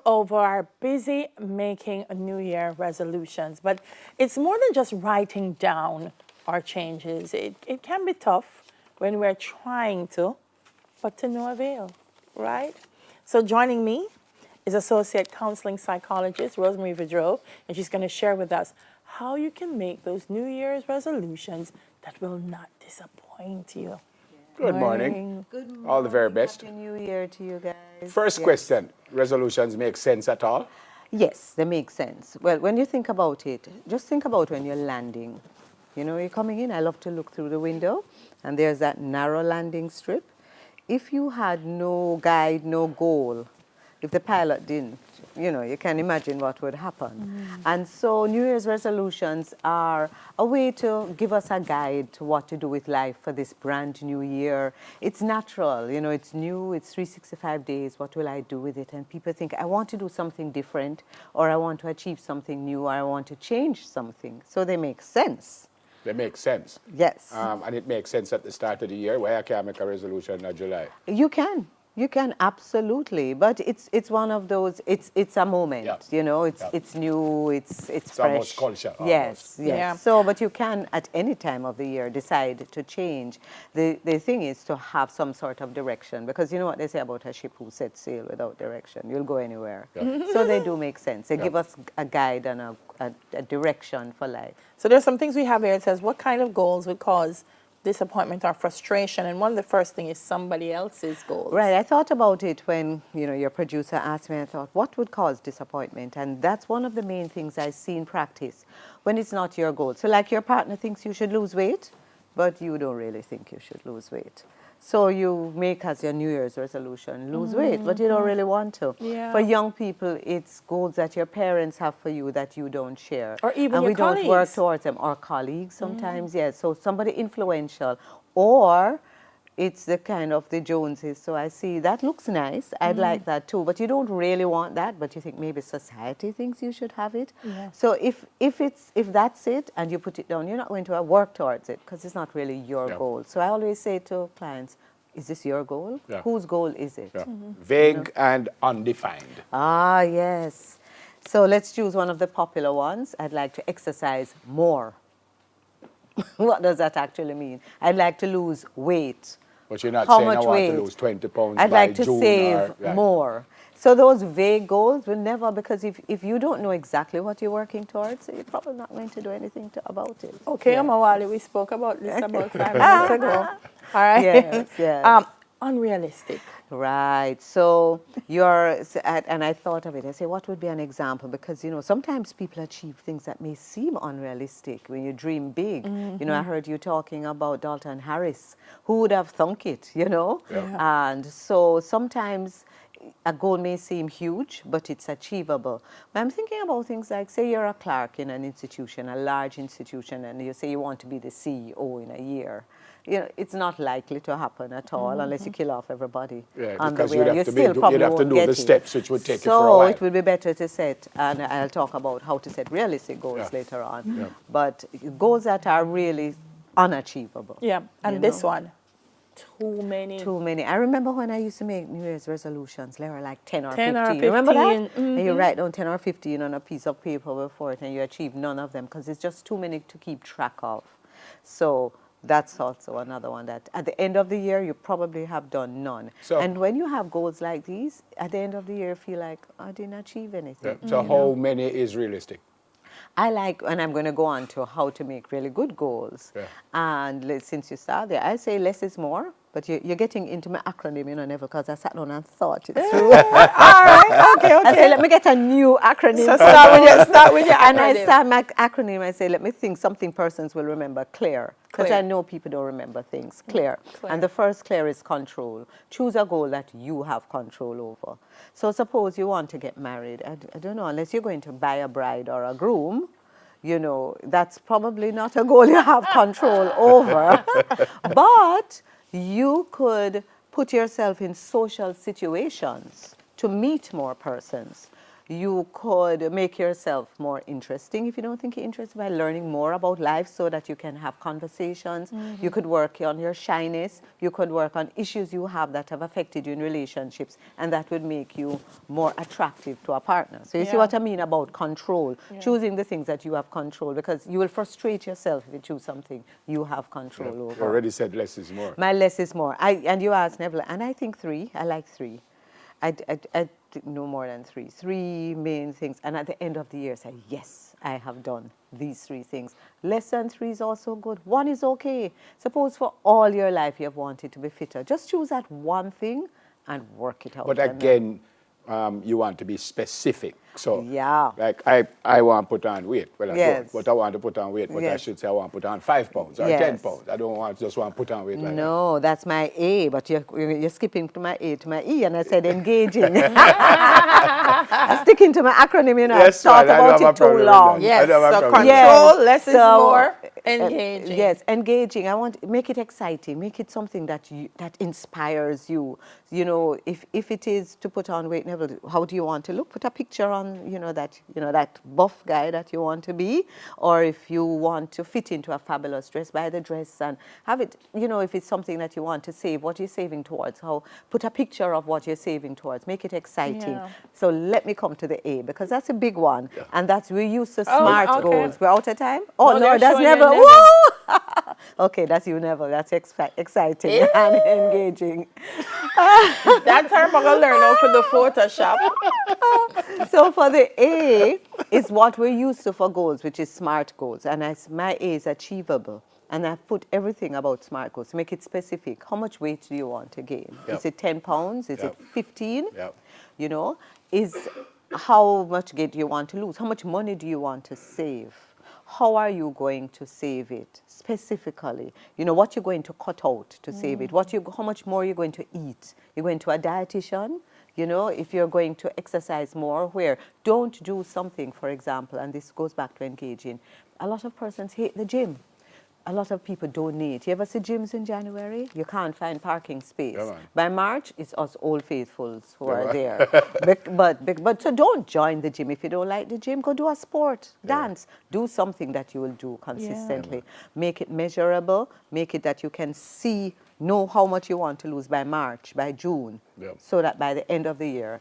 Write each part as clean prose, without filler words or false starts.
over our busy making New Year resolutions, but it's more than just writing down our changes. It can be tough when we're trying to, but to no avail, right? So joining me is Associate Counseling Psychologist Rosemary Vidreau, and she's going to share with us how you can make those New Year's resolutions that will not disappoint you. Good morning. Good morning. All the very best. Happy New Year to you guys. First question, resolutions make sense at all? Yes, they make sense. Well, when you think about it, just think about when you're landing. You know, you're coming in, I love to look through the window, and there's that narrow landing strip. If you had no guide, no goal, if the pilot didn't, you can imagine what would happen. And so New Year's resolutions are a way to give us a guide to what to do with life for this brand new year. It's natural, it's new, it's 365 days, what will I do with it? And people think, I want to do something different, or I want to achieve something new, or I want to change something. So they make sense. They make sense. Yes. And it makes sense at the start of the year. Why I can't make a resolution in July? You can absolutely, but it's one of those. It's a moment, It's new, it's fresh. Almost culture. Yes, almost. yes. Yeah. So, but you can at any time of the year decide to change. The thing is to have some sort of direction, because you know what they say about a ship who sets sail without direction. You'll go anywhere. Yeah. So they do make sense. They give us a guide and a direction for life. So there's some things we have here. It says, what kind of goals would cause disappointment or frustration? And one of the first things is somebody else's goals. Right. I thought about it when, your producer asked me, I thought, what would cause disappointment? And that's one of the main things I see in practice when it's not your goal. So like your partner thinks you should lose weight, but you don't really think you should lose weight. So you make as your New Year's resolution, lose weight, but you don't really want to. Yeah. For young people, it's goals that your parents have for you that you don't share. Or even and your we don't work colleagues. towards them. Or colleagues sometimes, yes. So somebody influential. Or it's the kind of the Joneses. So I see, that looks nice. I'd like that too. But you don't really want that, but you think maybe society thinks you should have it. Yeah. So if that's it and you put it down, you're not going to work towards it because it's not really your goal. So I always say to clients, is this your goal? Yeah. Whose goal is it? Yeah. Vague and undefined. Ah, yes. So let's choose one of the popular ones. I'd like to exercise more. What does that actually mean? I'd like to lose weight. But you're not How saying I much want weight? to lose 20 pounds I'd by like to June save or, more. So those vague goals will never, because if you don't know exactly what you're working towards, you're probably not going to do anything about it. Okay, Amawali, we spoke about this about 5 minutes ago. All right. Yes, yes. Unrealistic. Right. So and I thought of it. I say, what would be an example? Because, sometimes people achieve things that may seem unrealistic when you dream big. I heard you talking about Dalton Harris. Who would have thunk it, Yeah. And so sometimes a goal may seem huge, but it's achievable. But I'm thinking about things like, say you're a clerk in an institution, a large institution, and you say you want to be the CEO in a year. It's not likely to happen at all unless you kill off everybody. Yeah, on the because way. you'd have to do the steps, which would take you for a So while. it would be better to set, and I'll talk about how to set realistic goals later on. Yeah. But goals that are really unachievable. Yeah, and this one, too many. Too many. I remember when I used to make New Year's resolutions, there were like 10 or 10 or 15. Remember that? 15, And you write down 10 or 15 on a piece of paper before it, and you achieve none of them because it's just too many to keep track of. So that's also another one that at the end of the year, you probably have done none. So, and when you have goals like these, at the end of the year, you feel like, I didn't achieve anything. Yeah. So how many is realistic? I like, and I'm going to go on to how to make really good goals. Yeah. And since you start there, I say less is more. But you're getting into my acronym, never, because I sat down and thought it through. All right, okay. I say, let me get a new acronym. So start with your And I acronym. start my acronym, I say, let me think something persons will remember. Clear. Because Clear. I know people don't remember things. Clear. And the first clear is control. Choose a goal that you have control over. So suppose you want to get married. I don't know, unless you're going to buy a bride or a groom, that's probably not a goal you have control over. But you could put yourself in social situations to meet more persons. You could make yourself more interesting if you don't think you're interested, by learning more about life so that you can have conversations. You could work on your shyness. You could work on issues you have that have affected you in relationships, and that would make you more attractive to a partner. So you see Yeah. what I mean about control, Yeah. choosing the things that you have control, because you will frustrate yourself if you choose something you have control You over. already said less is more. My less is more. And you asked Neville, and I think 3. I like 3. I no more than 3. 3 main things. And at the end of the year, say, yes, I have done these 3 things. Less than 3 is also good. 1 is okay. Suppose for all your life you have wanted to be fitter. Just choose that one thing and work it out. But And then- again, you want to be specific. So, Yeah. like I want to put on weight. Well, I Yes. don't, but I want to put on weight. But I Yes. should say I want to put on 5 pounds or Yes. 10 pounds. I don't want just want to put on weight like that. No, that's my A, but you're skipping to my A to my E, and I said engaging. I'm sticking to my acronym, you know. Yes, I've thought fine. I don't about have a it too problem with long. that. Yes, I don't have a so problem control, with that. less is more, engaging. Yes, engaging. I want make it exciting. Make it something that inspires you. You know, if it is to put on weight, Neville, how do you want to look? Put a picture on, that buff guy that you want to be, or if you want to fit into a fabulous dress, buy the dress and have it. You know, if it's something that you want to save, what you're saving towards. Put a picture of what you're saving towards. Make it exciting. Yeah. So let me come to the A, because that's a big one, Yeah. and that's we're used to Oh, smart okay. goals. We're out of time. Oh No, no, they're that's showing your never. Neville. Woo! Okay, that's you, Neville. That's exciting and engaging. That term I'm going to learn now for the Photoshop. So for the A is what we're used to for goals, which is SMART goals. And my A is achievable. And I've put everything about SMART goals. Make it specific. How much weight do you want to gain? Yep. Is it 10 pounds? Is Yep. it 15? Yep. You know, how much weight do you want to lose? How much money do you want to save? How are you going to save it specifically? You know, what you're going to cut out to save it? How much more you're going to eat? You're going to a dietitian? You know, if you're going to exercise more, don't do something, for example, and this goes back to engaging. A lot of persons hate the gym. A lot of people donate. You ever see gyms in January? You can't find parking space. Yeah, man. By March, it's us old faithfuls who are man. there. But so don't join the gym. If you don't like the gym, go do a sport, dance. Do something that you will do consistently. Make it measurable. Make it that you can know how much you want to lose by March, by June, Yep. so that by the end of the year.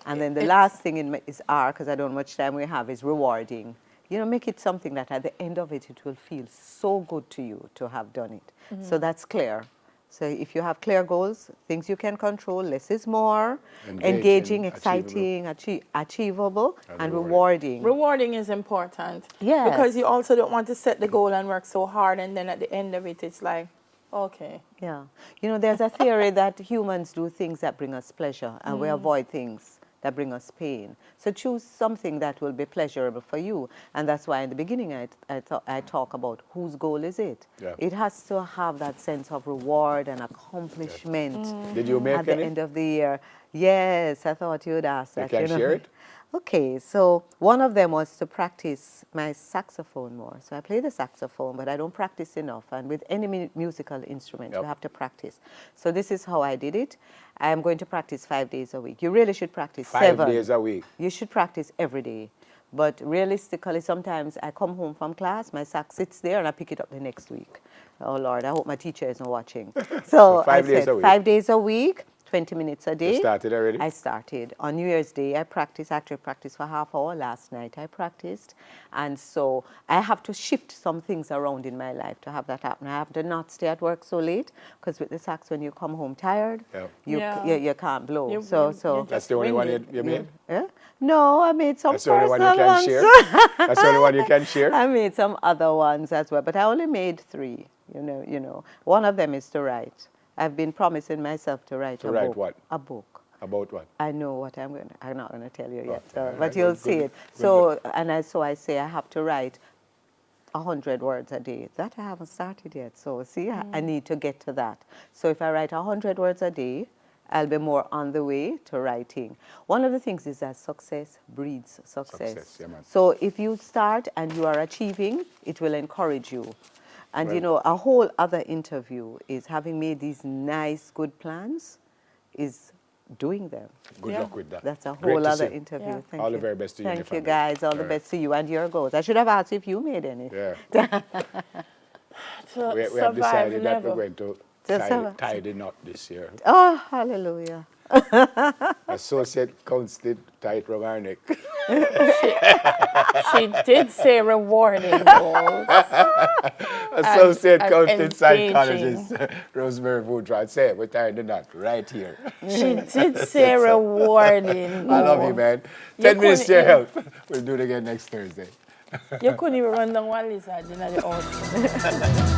And then the last thing is R, because I don't know how much time we have, is rewarding. You know, make it something that at the end of it, it will feel so good to you to have done it. So that's clear. So if you have clear goals, things you can control, less is more, engaging, exciting, achievable, and rewarding. Rewarding is important. Yes. Because you also don't want to set the goal and work so hard, and then at the end of it, it's like, okay. Yeah. You know, there's a theory that humans do things that bring us pleasure, and we avoid things that bring us pain. So choose something that will be pleasurable for you. And that's why in the beginning I talk about whose goal is it. Yeah. It has to have that sense of reward and accomplishment Did you make at the any? end of the year. Yes, I thought you would ask that. You can share it? Okay, so one of them was to practice my saxophone more. So I play the saxophone, but I don't practice enough. And with any musical instrument, you have to practice. So this is how I did it. I am going to practice 5 days a week. You really should practice 7. 5 days a week. You should practice every day. But realistically, sometimes I come home from class, my sax sits there, and I pick it up the next week. Oh, Lord, I hope my teacher isn't watching. So 5 I days said a week. 5 days a week, 20 minutes a day. You started already? I started. On New Year's Day, I actually practiced for half hour. Last night I practiced. And so I have to shift some things around in my life to have that happen. I have to not stay at work so late, because with the sax, when you come home tired, you can't blow. That's the only one you made? Yeah? No, I made some That's the only one you personal can ones. share? That's the only one you can share? I made some other ones as well, but I only made 3. You know, one of them is to write. I've been promising myself to write a book. To write what? A book. About what? I know what I'm not going to tell you yet, Okay. but you'll see it. So I say I have to write 100 words a day. That I haven't started yet. So see, I need to get to that. So if I write 100 words a day, I'll be more on the way to writing. One of the things is that success breeds success. Success, yeah, man. So if you start and you are achieving, it will encourage you. And, you know, a whole other interview is having made these nice, good plans is doing them. Good Yeah. luck with that. That's a Great whole to other see. interview. Yeah. Thank All you. the very best to you and your Thank you, family. guys. All the All right. best to you and your goals. I should have asked if you made any. Yeah. To We have survive decided that never. we're going to tie the knot this year. Oh, hallelujah. Associate counseled tight around our neck. She did say rewarding goals. Associate and counseled engaging. psychologist Rosemary Woodrow said we're tying the knot right here. She did say rewarding. I love you, man. You 10 minutes to your couldn't help. We'll do it again next Thursday. You couldn't even run down one lizard in the ocean.